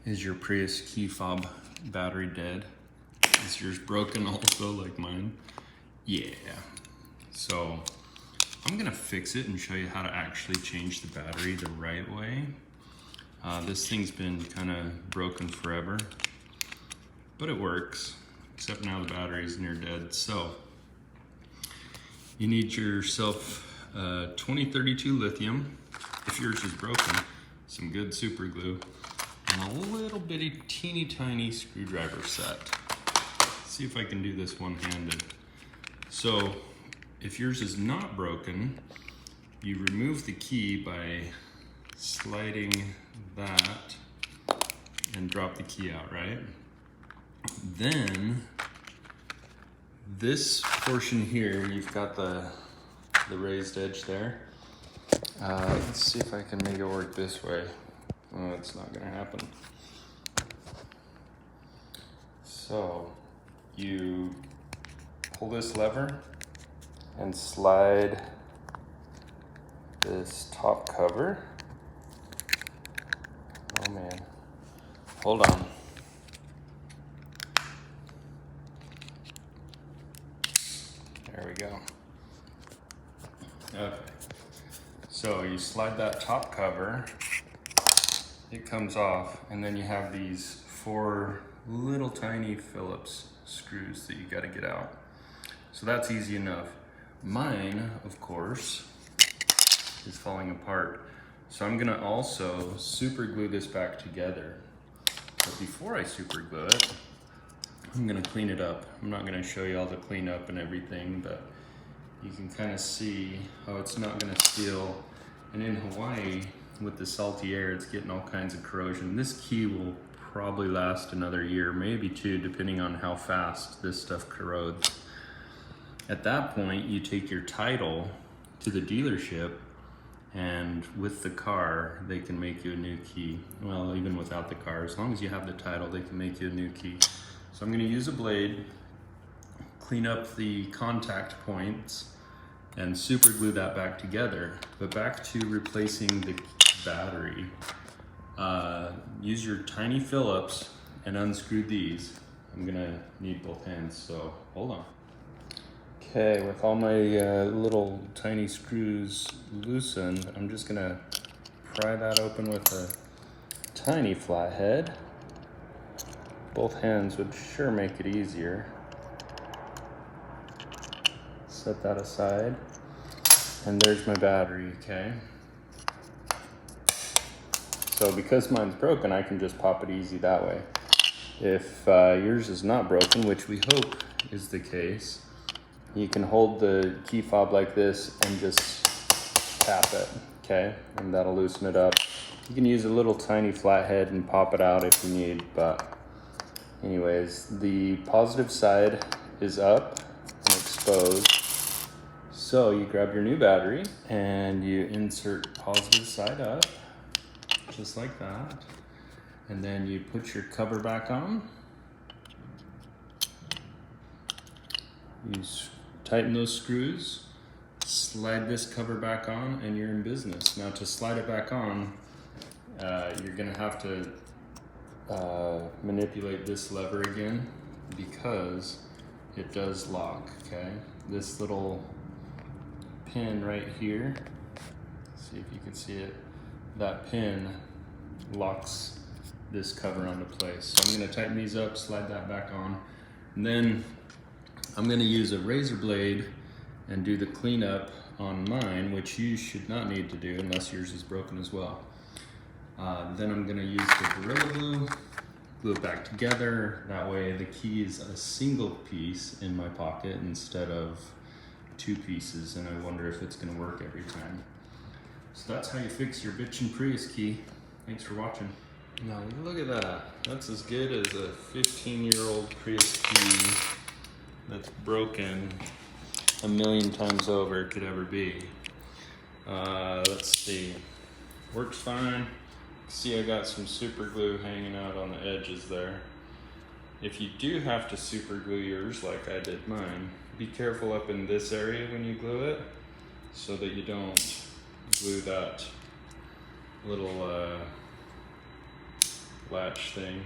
Is your Prius Key fob battery dead? Is yours broken also like mine? Yeah. So I'm gonna fix it and show you how to actually change the battery the right way. This thing's been kind of broken forever, but it works, except now the battery's near dead. So you need yourself 2032 lithium. If yours is broken, some good super glue, and a little bitty teeny tiny screwdriver set. See if I can do this one-handed. So if yours is not broken, you remove the key by sliding that and drop the key out, right? Then this portion here, you've got the raised edge there. Let's see if I can make it work this way. Oh, it's not gonna happen. So you pull this lever and slide this top cover. Oh man, hold on. There we go. Okay, so you slide that top cover, it comes off, and then you have these 4 little tiny Phillips screws that you gotta get out. So that's easy enough. Mine, of course, is falling apart. So I'm gonna also super glue this back together. But before I super glue it, I'm gonna clean it up. I'm not gonna show you all the cleanup and everything, but you can kind of see how it's not gonna seal. And in Hawaii, with the salty air, it's getting all kinds of corrosion. This key will probably last another year, maybe 2, depending on how fast this stuff corrodes. At that point, you take your title to the dealership, and with the car, they can make you a new key. Well, even without the car, as long as you have the title, they can make you a new key. So I'm gonna use a blade, clean up the contact points, and super glue that back together. But back to replacing the battery. Use your tiny Phillips and unscrew these. I'm gonna need both hands, so hold on. Okay, with all my little tiny screws loosened, I'm just gonna pry that open with a tiny flathead. Both hands would sure make it easier. Set that aside, and there's my battery, okay? So because mine's broken, I can just pop it easy that way. If yours is not broken, which we hope is the case, you can hold the key fob like this and just tap it, okay? And that'll loosen it up. You can use a little tiny flathead and pop it out if you need, but anyways, the positive side is up and exposed. So you grab your new battery and you insert positive side up, just like that. And then you put your cover back on. You tighten those screws, slide this cover back on, and you're in business. Now to slide it back on, you're gonna have to manipulate this lever again because it does lock, okay? This little pin right here, see if you can see it, that pin locks this cover onto place. So I'm gonna tighten these up, slide that back on, and then I'm gonna use a razor blade and do the cleanup on mine, which you should not need to do unless yours is broken as well. Then I'm gonna use the Gorilla Glue, glue it back together. That way the key is a single piece in my pocket instead of 2 pieces, and I wonder if it's gonna work every time. So that's how you fix your bitchin' Prius key. Thanks for watching. Now look at that. That's as good as a 15-year-old Prius key that's broken a million times over could ever be. Let's see. Works fine. See, I got some super glue hanging out on the edges there. If you do have to super glue yours like I did mine, be careful up in this area when you glue it so that you don't glue that little latch thing.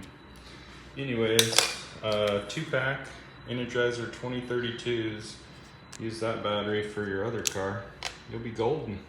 Anyways, 2-pack Energizer 2032s. Use that battery for your other car. You'll be golden.